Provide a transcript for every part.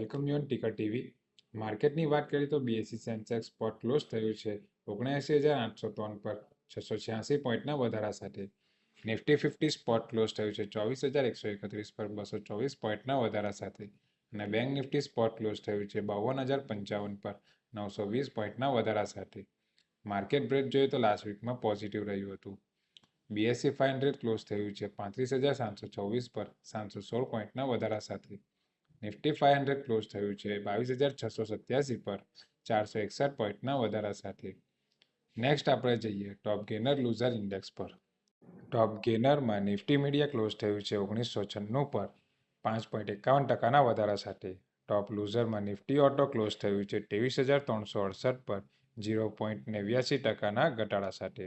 Welcome you on ticker TV. માર્કેટની વાત કરીએ તો બીએસસી સેન્સેક્સ સ્પોટ ક્લોઝ થયું છે 79,803 પર 686 પોઈન્ટના વધારા સાથે. નિફ્ટી 50 સ્પોટ ક્લોઝ થયું છે 24,131 પર 224 પોઈન્ટના વધારા સાથે. અને બેંક નિફ્ટી સ્પોટ ક્લોઝ થયું છે 52,055 પર 920 પોઈન્ટના વધારા સાથે. માર્કેટ બ્રેક જોઈએ તો લાસ્ટ વીકમાં પોઝિટિવ રહ્યું હતું. બીએસસી 500 ક્લોઝ થયું છે 35,724 પર 716 પોઈન્ટના વધારા સાથે. નિફ્ટી 500 ક્લોઝ થયું છે 22,687 પર 461 પોઈન્ટના વધારા સાથે. નેક્સ્ટ આપણે જઈએ ટોપ ગેનર લૂઝર ઇન્ડેક્સ પર. ટોપ ગેનરમાં નિફ્ટી મીડિયા ક્લોઝ થયું છે 1996 પર 5.51% વધારા સાથે. ટોપ લૂઝરમાં નિફ્ટી ઓટો ક્લોઝ થયું છે 23,368 પર 0.89% ઘટાડા સાથે.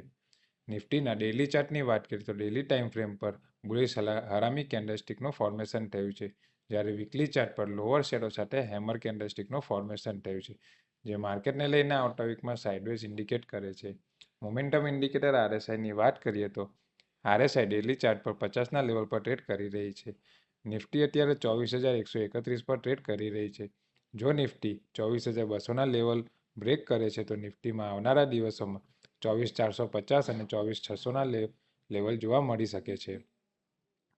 નિફ્ટીના ડેઇલી ચાર્ટની વાત કરીએ તો ડેઇલી ટાઈમ ફ્રેમ પર બુલિશ હરામી કેન્ડલસ્ટિકનું ફોર્મેશન થયું છે, જ્યારે વીકલી ચાર્ટ પર લોઅર શેડો સાથે હેમર કેન્ડલસ્ટિકનું ફોર્મેશન થયું છે, જે માર્કેટને લઈને આવતા વીકમાં સાઇડવેઝ ઇન્ડિકેટ કરે છે. મોમેન્ટમ ઇન્ડિકેટર આરએસઆઈની વાત કરીએ તો આરએસઆઈ ડેઇલી ચાર્ટ પર 50ના લેવલ પર ટ્રેડ કરી રહી છે. નિફ્ટી અત્યારે 24,131 પર ટ્રેડ કરી રહી છે. જો નિફ્ટી 24,200ના લેવલ બ્રેક કરે છે તો નિફ્ટીમાં આવનારા દિવસોમાં 24,450 અને 24,600ના લેવલ જોવા મળી શકે છે.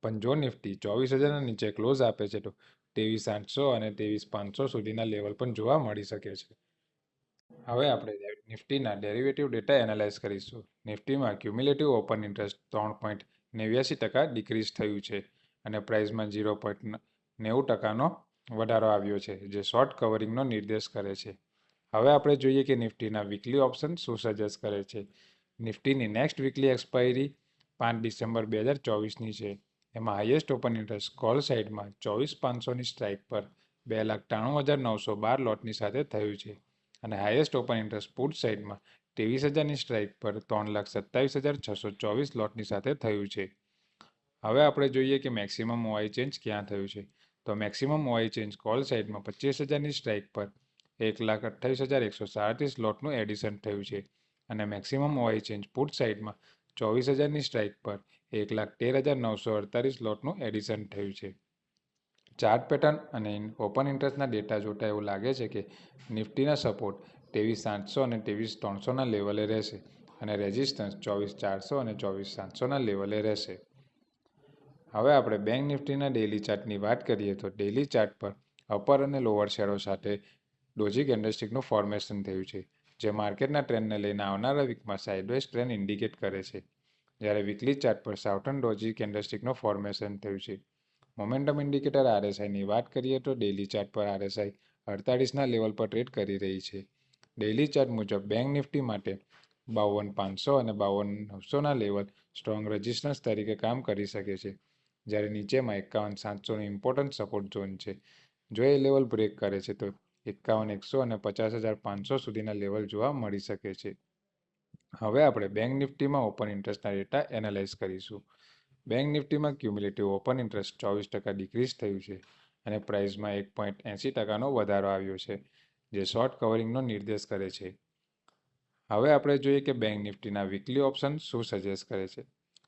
પણ જો નિફ્ટી 24,000ના નીચે ક્લોઝ આપે છે તો 23,800 અને 23,500 સુધીના લેવલ પણ જોવા મળી શકે છે. હવે આપણે નિફ્ટીના ડેરિવેટિવ ડેટા એનાલાઇઝ કરીશું. નિફ્ટીમાં ક્યુમ્યુલેટિવ ઓપન ઇન્ટરેસ્ટ 3.89% ડિક્રીઝ થયું છે અને પ્રાઇસમાં 0.90%નો વધારો આવ્યો છે, જે શોર્ટ કવરિંગનો નિર્દેશ કરે છે. હવે આપણે જોઈએ કે નિફ્ટીના વીકલી ઓપ્શન શું સજેસ્ટ કરે છે. નિફ્ટીની નેક્સ્ટ વીકલી એક્સપાયરી 5 ડિસેમ્બર 2024ની છે. એમાં હાઈએસ્ટ ઓપન ઇન્ટરેસ્ટ કોલ સાઇડમાં 24,500ની સ્ટ્રાઇક પર 2,93,912 લોટની સાથે થયું છે અને હાઈએસ્ટ ઓપન ઇન્ટરેસ્ટ પુટ સાઇડમાં 23,000ની સ્ટ્રાઇક પર 3,27,624 લોટની સાથે થયું છે. હવે આપણે જોઈએ કે મેક્સિમમ ઓઆઈ ચેન્જ ક્યાં થયું છે. તો મેક્સિમમ ઓઆઈ ચેન્જ કોલ સાઇડમાં 25,000ની સ્ટ્રાઇક પર 1,28,137 લોટનું એડિશન થયું છે અને મેક્સિમમ ઓઆઈ ચેન્જ પુટ સાઇડમાં 24,000ની સ્ટ્રાઇક પર 1,13,948 લોટનું એડિશન થયું છે. ચાર્ટ પેટર્ન અને ઓપન ઇન્ટરેસ્ટના ડેટા જોતા એવું લાગે છે કે નિફ્ટીના સપોર્ટ 23,700 અને 23,300ના લેવલે રહેશે અને રેઝિસ્ટન્સ 24,400 અને 24,700ના લેવલે રહેશે. હવે આપણે બેંક નિફ્ટીના ડેઇલી ચાર્ટની વાત કરીએ તો ડેઇલી ચાર્ટ પર અપર અને લોઅર શેડો સાથે ડોજી કેન્ડલસ્ટિકનું ફોર્મેશન થયું છે, જે માર્કેટના ટ્રેન્ડને લઈને આવનારા વીકમાં સાઇડવેઝ ટ્રેન્ડ ઇન્ડિકેટ કરે છે. જ્યારે વીકલી ચાર્ટ પર સાઉથર્ન ડોજી કેન્ડલસ્ટિકનું ફોર્મેશન થયું છે. મોમેન્ટમ ઇન્ડિકેટર આરએસઆઈની વાત કરીએ તો ડેઇલી ચાર્ટ પર આરએસઆઈ 48ના લેવલ પર ટ્રેડ કરી રહી છે. ડેઇલી ચાર્ટ મુજબ બેંક નિફ્ટી માટે 52,500 અને 52,900ના લેવલ સ્ટ્રોંગ રેઝિસ્ટન્સ તરીકે કામ કરી શકે છે, જ્યારે નીચેમાં 51,700નો ઇમ્પોર્ટન્ટ સપોર્ટ ઝોન છે. જો એ લેવલ બ્રેક કરે છે તો 51,100 અને 50,500 સુધીના લેવલ જોવા મળી શકે છે. હવે આપણે બેંક નિફ્ટીમાં ઓપન ઇન્ટરેસ્ટના ડેટા એનાલાઇઝ કરીશું. બેંક નિફ્ટીમાં ક્યુમ્યુલેટિવ ઓપન ઇન્ટરેસ્ટ 24% ડિક્રીઝ થયું છે અને પ્રાઇસમાં 1.80%નો વધારો આવ્યો છે, જે શોર્ટ કવરિંગનો નિર્દેશ કરે છે. હવે આપણે જોઈએ કે બેંક નિફ્ટીના વીકલી ઓપ્શન શું સજેસ્ટ કરે છે.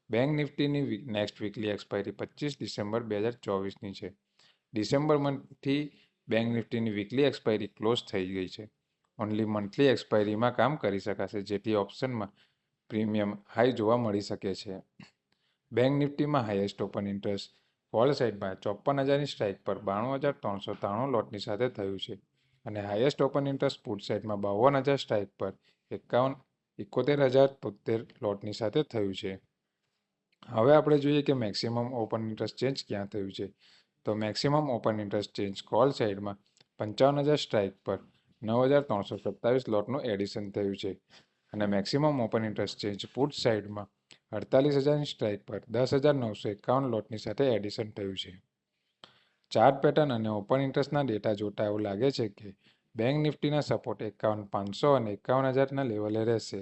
બેંક નિફ્ટીની નેક્સ્ટ વીકલી એક્સપાયરી 25 ડિસેમ્બર 2024ની છે. ડિસેમ્બર મંથથી બેંક નિફ્ટીની વીકલી એક્સપાયરી ક્લોઝ થઈ ગઈ છે. ઓનલી મંથલી એક્સપાયરીમાં કામ કરી શકાશે, જેથી ઓપ્શનમાં પ્રીમિયમ હાઈ જોવા મળી શકે છે. બેંક નિફ્ટીમાં હાઈએસ્ટ ઓપન ઇન્ટરેસ્ટ કોલ સાઇડમાં 54,000ની સ્ટ્રાઇક પર 92,393 લોટની સાથે થયું છે અને હાઈએસ્ટ ઓપન ઇન્ટરેસ્ટ પુટ સાઇડમાં 52,000 સ્ટ્રાઇક પર 71,073 લોટની સાથે થયું છે. હવે આપણે જોઈએ કે મેક્સિમમ ઓપન ઇન્ટરેસ્ટ ચેન્જ ક્યાં થયું છે. તો maximum open interest change call સાઇડમાં 55,000 સ્ટ્રાઇક પર 9,327 લોટનું એડિશન થયું છે અને maximum open interest change put સાઇડમાં 48,000ની સ્ટ્રાઇક પર 10,951 લોટની સાથે એડિશન થયું છે. ચાર્ટ પેટર્ન અને ઓપન ઇન્ટરેસ્ટના ડેટા જોતા એવું લાગે છે કે બેંક નિફ્ટીના સપોર્ટ 51,500 અને 51,000ના લેવલે રહેશે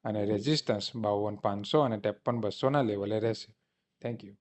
અને રેઝિસ્ટન્સ 52,500 અને 53,200ના લેવલે રહેશે. Thank you.